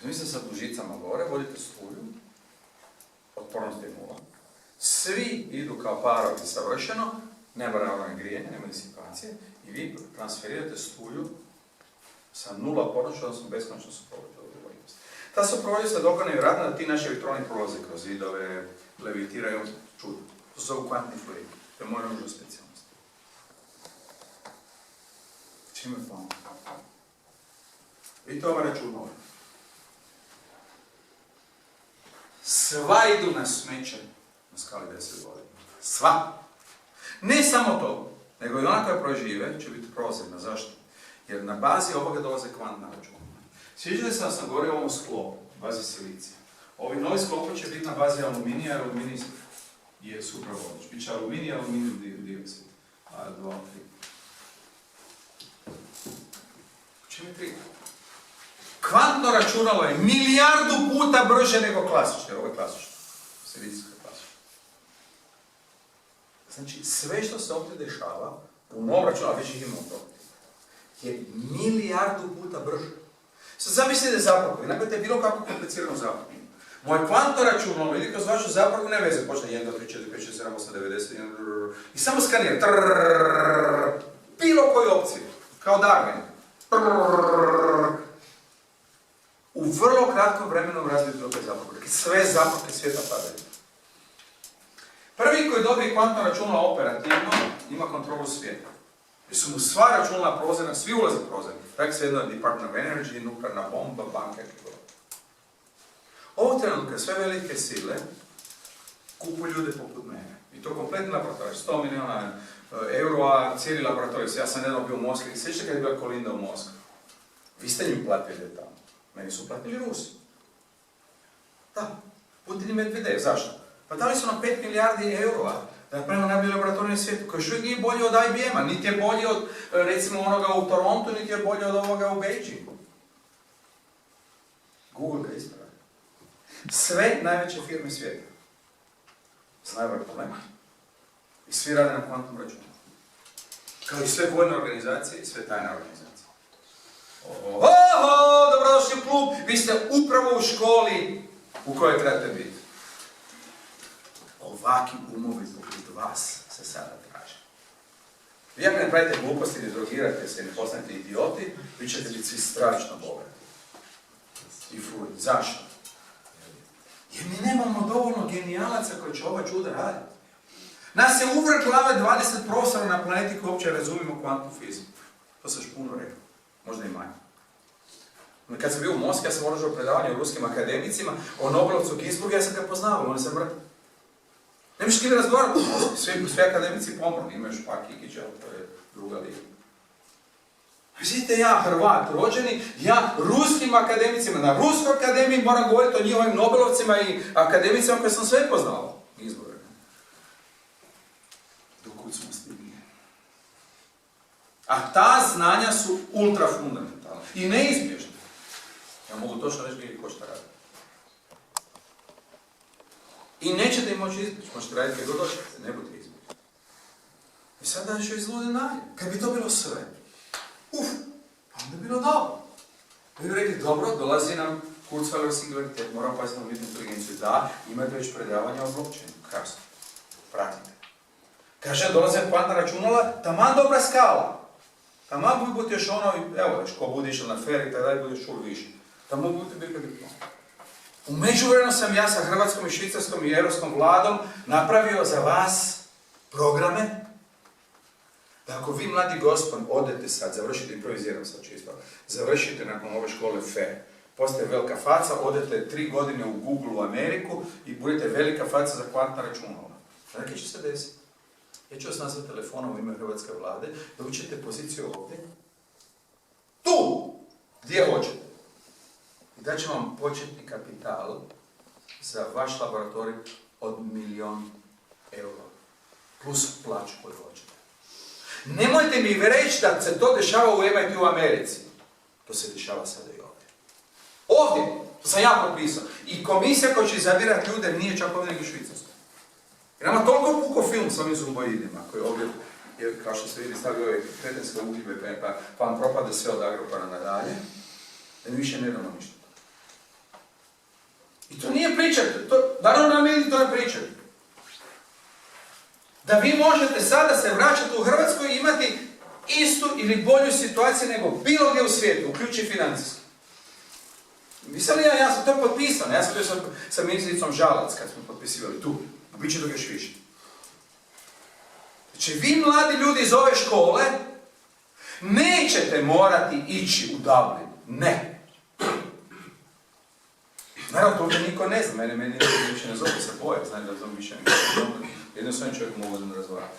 Mislim sad u žicama gore, vodite struju, otpornost je nula. Svi idu kao parovi savršeno, nema ravnog grijanja, nema disipacije, i vi transferirate struju sa nula otpornošću, odnosno beskonačno supravodljivost. Ta supravodljivost je dovoljno nevjerojatna da ti naši elektroni prolaze kroz zidove, levitiraju, čudo. To se zove kvantni fluid. To je moja nužna specijalnost. Čime je plan? Vidite ova računova. Sva idu na smeće na skali 10 godina. Sva. Ne samo to, nego i ona koja prožive će biti prozirna. Zašto? Jer na bazi ovoga dolaze kvantna računa. Sjećate se da sam govorio o ovom sklopu, bazi silicija. Ovi novi sklopovi će biti na bazi aluminija, jer aluminij je supravodič. Biće aluminij, aluminij dioksid. A2, 3. Čem je 3? Kvantno računalo je milijardu puta brže nego klasično, jer ovo je klasično. Silicijska klasično. Znači, sve što se ovdje dešava, u novom računalu, već ih imamo to, je milijardu puta brže. Sad zamislite zapravo, i napravite bilo kako komplicirano zapravo. Moje kvantno računalo, vidi kroz vašu zapravo ne veze, počne 1, 2, 3, 4, 5, 6, 7, 8, 9, 10, i samo skanira, bilo koju opciju, kao Darwin. U vrlo kratkom vremenu razviju druge zapravo. Sve zapravo svijeta padaju. Prvi koji dobije kvantno računalo operativno, ima kontrolu svijeta. Jer su mu sva računala prozirna, svi ulaze prozirni. Tako se jedno Department of Energy, nuklearna bomba, banka i tako. Ovog trenutka sve velike sile kupuju ljude poput mene. I to kompletni laboratorij, 100 milijuna eura, cijeli laboratorij. Ja sam nedavno bio u Moskvi, sjećate kad je bila Kolinda u Moskvi? Vi ste njim platili tamo. Meni su platili Rusi. Da, Putin i Medvedev. Zašto? Pa dali su nam 5 milijardi eura da napravimo najbolji laboratorij na svijetu, koji još uvijek nije bolji od IBM-a, niti je bolji od, recimo, onoga u Torontu, niti je bolji od ovoga u Beijingu. Google ga ispravi. Sve najveće firme svijeta znaju ovaj problem. I svi rade na kvantnom računu. Kao i sve vojne organizacije i sve tajne organizacije. Oho, dobrodošli u klub, vi ste upravo u školi u kojoj trebate biti. Ovaki umovi poput vas se sada traže. Vi ako ne pravite gluposti, ne drogirate se, ne postanete idioti, vi ćete biti svi stravično bogati. I furi. Zašto? Jer mi nemamo dovoljno genijalaca koji će ova čuda raditi. Nas je uvrh glave 20 profesora na planeti koji uopće razumimo kvantnu fiziku. To sam još puno rekao. Možda i manje. Kad sam bio u Moskvi, ja sam održao predavanje u ruskim akademicima o Nobelovcu Ginsburgu, ja sam ga poznavao, oni sam mrtvi. Ne možeš s kim razgovarati u Moskvi, svi akademici pomru, imaš pa Kikića, to je druga liga. Vidite, ja Hrvat rođeni, ja ruskim akademicima, na Ruskoj akademiji moram govoriti o njihovim Nobelovcima i akademicima koje sam sve poznao. Ginsburg. Dokud smo stigli. A ta znanja su ultrafundamentalna i neizbježna. Ja mogu točno reći gdje ko šta radi. I nećete im moći izbjeći, možete raditi kako dođete, ne budete izbjeći. I sad da ću izludi dalje. Kad bi to bilo sve, onda bi bilo dobro. Vi bi rekli, dobro, dolazi nam Kurzweiler singularitet, moram paziti na umjetnu inteligenciju. Da, imate već predavanja o blockchainu. Krasno. Pratite. Kaže, dolaze kvantna računala, taman dobra skala. Taman budete još ono, evo već, ko bude išao na fer i tada bude šul više. Taman budete biti diplom. U međuvremenu sam ja sa hrvatskom i švicarskom i europskom vladom napravio za vas programe da ako vi, mladi gospod, odete sad, završite, improviziram sad čisto, završite nakon ove škole FER, postaje velika faca, odete 3 godine u Google u Ameriku i budete velika faca za kvantna računala. Dakle, će se desiti. Ja ću vas nazvati telefonom u ime hrvatske vlade, dobit ćete poziciju ovdje. Tu! Gdje hoćete. I da će vam početni kapital za vaš laboratorij od 1.000.000 eura. Plus plaću koju hoćete. Nemojte mi reći da se to dešava u MIT u Americi. To se dešava sada i ovdje. Ovdje! To sam ja potpisao. I komisija koja će izabirati ljude nije čak ovdje nego Švicarska. Jer nama toliko puko film s ovim zumboidima, koji ovdje, kao što se vidi, stavio ove kretenske uhljive, pa vam propade sve od Agrokora nadalje, da mi više ne damo ništa. I to nije priča, naravno nam mediji to ne pričaju. Da vi možete sada se vraćati u Hrvatsku i imati istu ili bolju situaciju nego bilo gdje u svijetu, uključi financijski. Mislim li ja sam to potpisano, ja sam bio sa ministricom Žalac kad smo potpisivali tu, bit će dok još više. Znači vi mladi ljudi iz ove škole nećete morati ići u Dublin, ne. Naravno, to ovdje niko ne zna, meni više ne zove se boje, znam da zove više nego. Jedno s ovim čovjekom mogu da razgovarati.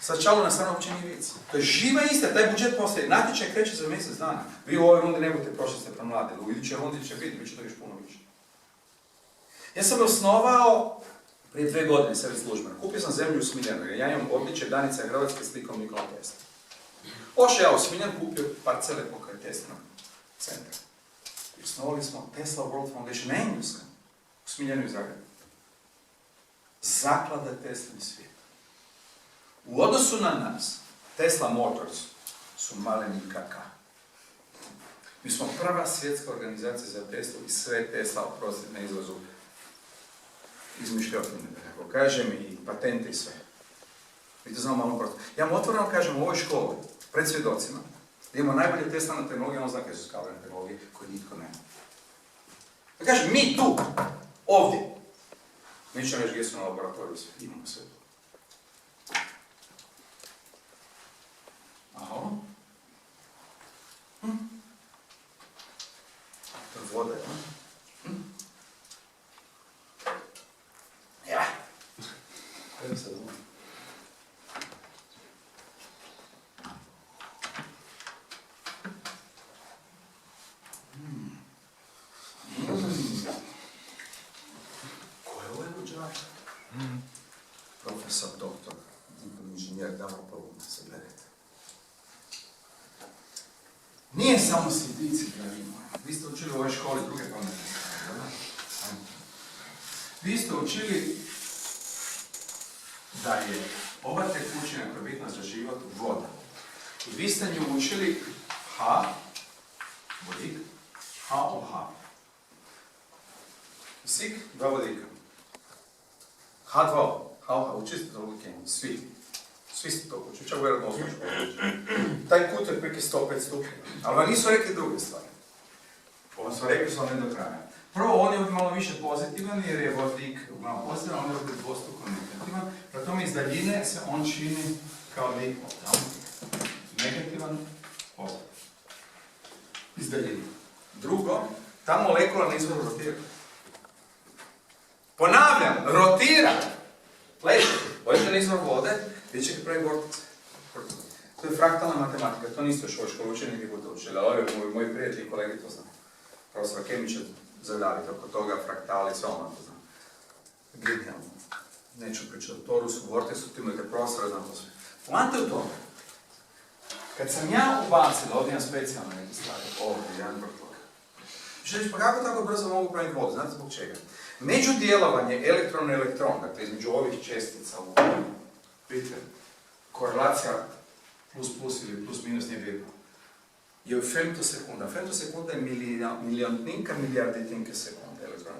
Sad čalo na stranu uopće nije vic. To je živa istina, taj budžet postoji. Natječaj kreće za mjesec dana. Vi u ovoj rundi ne budete prošli, ste promladili. U idućoj rundi će biti, bit će to još puno više. Ja sam osnovao prije 2 godine sebi službeno. Kupio sam zemlju u Smiljanu, ja imam odličje Danica Hrvatske slikom Nikola Tesla. Ošao ja u Smiljan, kupio parcele pokraj Teslinog centra. I osnovali smo Tesla World Foundation na engleskom, u Smiljanu i Zagrebu. Zaklada Teslin svijet. U odnosu na nas, Tesla Motors su maleni kaka. Mi smo prva svjetska organizacija za Teslu i sve Tesla, oprostite na izlazu, izmišljotine, da tako kažem, i patente i sve. Mi to znamo malo prosto. Ja vam otvoreno kažem u ovoj školi, pred svjedocima, da imamo najbolje Tesla na tehnologiji, ono znake su skalene tehnologije koje nitko nema. Da kažem, mi tu, ovdje, neću reći gdje su na laboratoriju sve, imamo sve to. Aha. To je voda, ja? Ja. Ajde sad ovo. Ko je ovaj luđak? Profesor, doktor, inženjer, Davor Pavuna, se gledajte. Nije samo sitnici, dragi moji. Vi ste učili u ovoj školi druge pametne stvari, da? Vi ste učili da je ova tekućina koja je bitna za život voda. I vi ste nju učili H, vodik, HOH. Kisik, 2 vodika. H2O, HOH, učili ste to u kemiji, svi. Svi ste to učili, čak vjerojatno osnovu školu. Taj kut je prike 105 stupnjeva. Ali vam nisu rekli druge stvari. Ovo su rekli su vam ne do kraja. Prvo, on je malo više pozitivan jer je vodik malo pozitivan, on je ovdje dvostruko negativan. Pro tome iz daljine se on čini kao dipol. Negativan, pozitivan. Iz daljine. Drugo, ta molekula na izvoru rotira. Ponavljam, rotira! Leži, odete na izvor vode, vidjet će pravi vortice. To je fraktalna matematika, to niste još u školu učili, niti budete učili, ali ovi moji prijatelji i kolegi to znaju. Profesor Kemić će zadaviti oko toga, fraktali, sve ono to znam. Genijalno. Neću pričati o torusu, vorticu, ti imate profesora, znam to sve. Poanta je u tome. Kad sam ja ubacila, ovdje imam specijalno neke stvari, ovdje, jedan vrh toga. Što reći, pa kako tako brzo mogu praviti vodu? Znate zbog čega? Međudjelovanje elektron-elektron, dakle između ovih čestica u vidite, korelacija plus ili plus minus nije bitno, je u femtosekunda. Femtosekunda je miliontninka milijarditinke sekunde elektrona.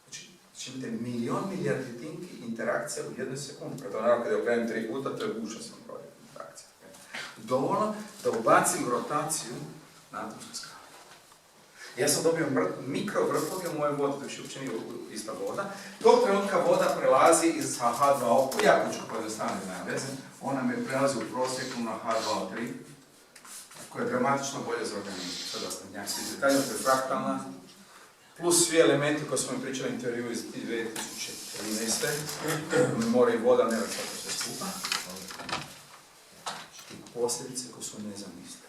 Znači imate milijarditinki interakcija u jednoj sekundi. Preto naravno kada je okrenem 3 puta, to je užasno broj interakcija. Dovoljno da ubacim rotaciju na atomskoj skali. Ja sam dobio mikrovrtloge u mojoj vodi, dok je uopće nije ista voda. Tog trenutka voda prelazi iz H2O, jako ću pojednostaviti na veze, ona me prelazi u prosjeku na H2O3, koja je dramatično bolje za organizam. Sad ostavljam svi detalje, to je fraktalna, plus svi elementi koji smo mi pričali u intervju iz 2013. More i voda, ne vrsta to sve skupa. I posljedice koje su nezamislive.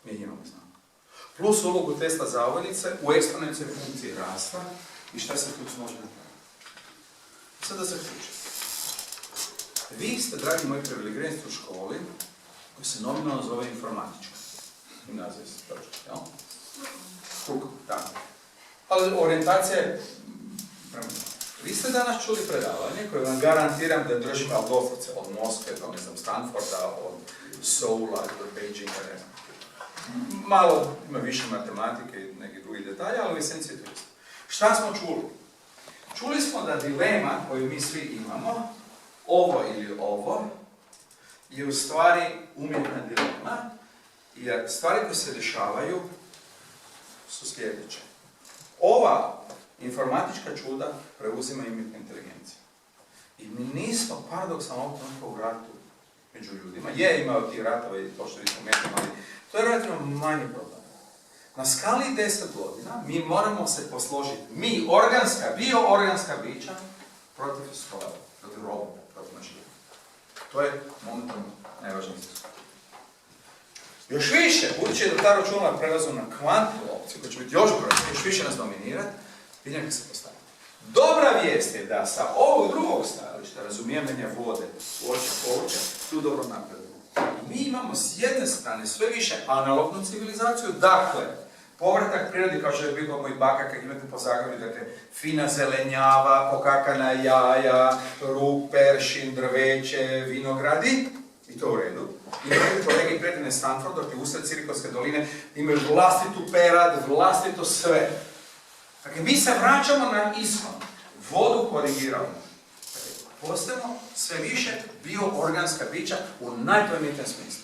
Mi imamo znamo. Plus ulogu Tesla zavojnice u eksponencijalnoj funkciji rasta i šta se tu može napraviti. Sad da se ključim. Vi ste, dragi moji privilegirani u školi, koji se nominalno zove informatička. Gimnazija se točno, jel? Kuk, tako. Ali orijentacija je prema. Vi ste danas čuli predavanje koje vam garantiram da držim doslovce od Moskve do, ne znam, Stanforda, od Soula do Beijinga, ne znam. Malo ima više matematike i nekih drugih detalja, ali u esenciji je to isto. Šta smo čuli? Čuli smo da dilema koju mi svi imamo, ovo ili ovo, je u stvari umjetna dilema, jer stvari koje se dešavaju su sljedeće. Ova informatička čuda preuzima umjetna inteligencija. I mi nismo paradoksalno u ratu među ljudima. Je imao ti ratova i to što vi spomenuli, ali to je relativno manji problem. Na skali 10 godina mi moramo se posložiti, mi, bio-organska bića, protiv strojeva, protiv robota. protumašenje. To je momentalno najvažniji izazov. Još više, budući da ta računala prelazu na kvantnu opciju, koja će biti još brojna, još više nas dominirati, pitanje se postavlja. Dobra vijest je da sa ovog drugog stajališta, razumijevanja vode, voća, povrća, tu dobro napredujemo. Mi imamo s jedne strane sve više analognu civilizaciju, dakle, povratak prirodi, kao što je bilo moj baka, kad imate po Zagorju, dakle, fina zelenjava, pokakana jaja, ruk, peršin, drveće, vinogradi, i to u redu. Imate kolege i prijatelje na Stanfordu, dakle, usred Silikonske doline, imaju vlastitu perad, vlastito sve. Dakle, mi se vraćamo na ishod, vodu korigiramo. Postajemo sve više bioorganska bića u najplemenitem smislu.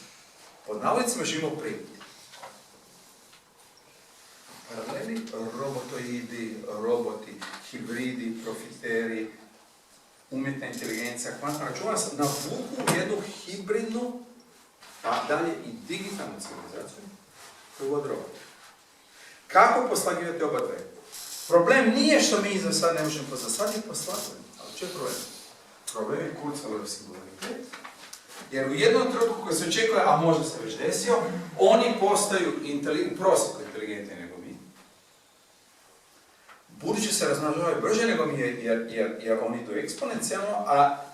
Pod navodnicima živimo u prirodi. Paralelni robotoidi, roboti, hibridi, profiteri, umjetna inteligencija, kvantna računala se navuku jednu hibridnu, a dalje i digitalnu civilizaciju koju vodi roboti. Kako poslagivati oba dve? Problem nije što mi za sad ne možemo poslagivati, poslagujemo. Ali što je problem? Problem je kurcalov singularitet. Jer u jednom trenutku koji se očekuje, a možda se već desio, oni postaju prosjeku inteligentni nego mi. Budući se razmnožavaju brže nego mi, jer oni idu eksponencijalno, a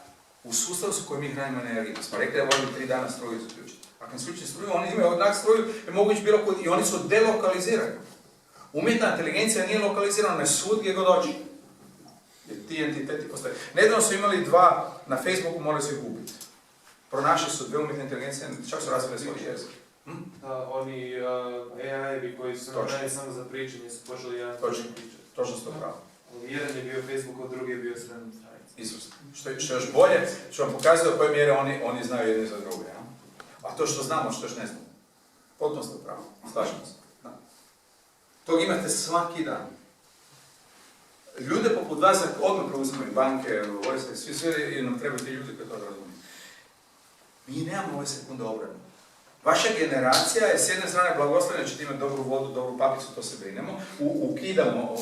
u sustavu su koji mi hranimo energiju. Smo rekli da volim 3 dana struju isključiti. Ako ne isključiti struju, oni imaju odnak struju i mogu ići bilo kod, i oni su delokalizirani. Umjetna inteligencija nije lokalizirana na svud gdje god hoće. Jer ti entiteti postoje. Nedavno su imali 2 na Facebooku, morali su ih ubiti. Pronašli su 2 umjetne inteligencije, čak su razvili svoj jezik. Oni AI-evi koji su radili samo za pričanje su počeli jedan pričati. Točno ste pravo. Jedan je bio Facebook, a drugi je bio srednji stranici. Izvrsno. Što je još bolje, što vam pokazuje do koje mjere oni znaju jedni za druge. Ja? A to što znamo, što još ne znamo. Potpuno ste pravo. Slažemo se. Da. Tog imate svaki dan. Ljude poput vas odmah preuzimaju banke, vojske, svi nam trebaju ti ljudi koji to razumiju. Mi nemamo ove sekunde obrane. Vaša generacija je s jedne strane blagoslovljena, ćete imati dobru vodu, dobru papicu, to se brinemo, ukidamo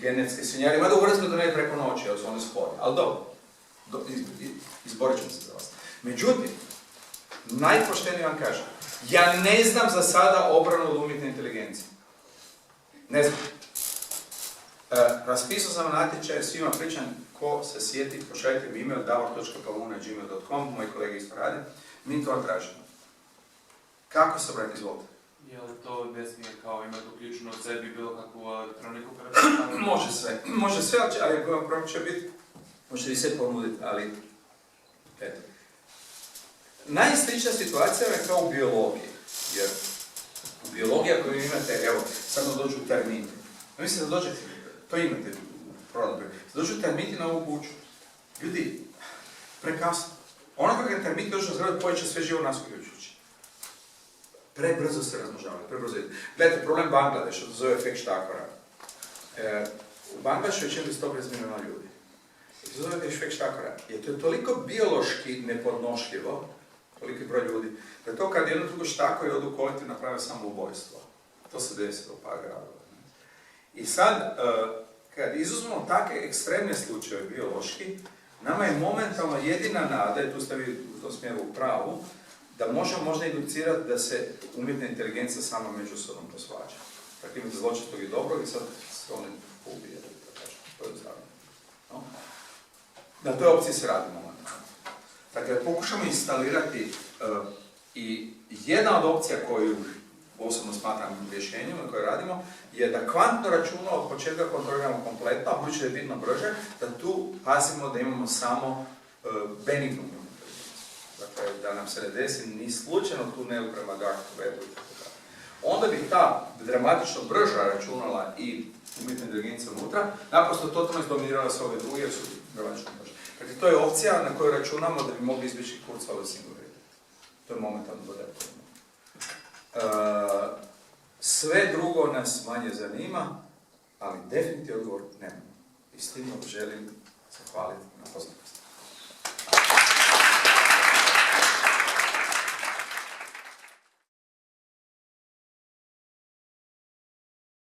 genetske svinjari, mada u Hrvatskoj to ne je preko noći, jer su one spore, ali dobro, izborit ćemo se za vas. Međutim, najpoštenije vam kažem, ja ne znam za sada obranu od umjetne inteligencije. Ne znam. Raspisao sam natječaj, svima pričam, ko se sjeti, pošaljite mi email davor.pavuna@gmail.com, moji kolege isto rade, mi to tražimo. Kako se obraniti, izvolite? Je li to desnije kao imati uključeno u sebi bilo kakvu elektroniku operativnu? Može sve, ali ako vam problem će biti, možete i sve ponuditi, ali eto. Najslična situacija je kao u biologiji, jer u biologiji ako imate, evo, sad nam dođu termiti. Mislim da dođete, to imate u prodabi, dođu termiti na ovu kuću. Ljudi, prekasno. Ono kako je termiti dođu na zgradu, pojeće sve živo nas uključujući. Prebrzo se razmnožavaju, prebrzo ide. Gledajte, problem Bangladeša, to zove efekt štakora. U Bangladešu je 450 milijuna ljudi. To zove efekt štakora. Jer to je toliko biološki nepodnošljivo, toliki broj ljudi, da to kad jedno drugo štakuje odu kolektiv naprave samoubojstvo. To se desilo u par gradova. I sad, kad izuzmemo takve ekstremne slučajeve biološki, nama je momentalno jedina nada, i tu ste vi u tom smjeru u pravu, da možemo možda inducirati da se umjetna inteligencija sama međusobno posvađa. Dakle, imate zločestog i dobrog i sad se oni ubije, da kažem, to je stavljeno. No? Na toj opciji se radi momentalno. Dakle, pokušamo instalirati i jedna od opcija koju osobno smatram rješenjem na koje radimo, je da kvantno računalo od početka kontroliramo kompletno, a budući da je bitno brže, da tu pazimo da imamo samo benignu inteligenciju. Dakle, da nam se ne desi ni slučajno tunel prema dark webu i tako dalje. Onda bi ta dramatično brža računala i umjetna inteligencija unutra, naprosto totalno izdominirala sve ove druge, jer su dramatično brže. Dakle, to je opcija na kojoj računamo da bi mogli izbjeći Kurzweilov singularitet. To je momentalno dodatno. Sve drugo nas manje zanima, ali definitivno odgovor nemamo. I s tim želim zahvaliti na pozornosti.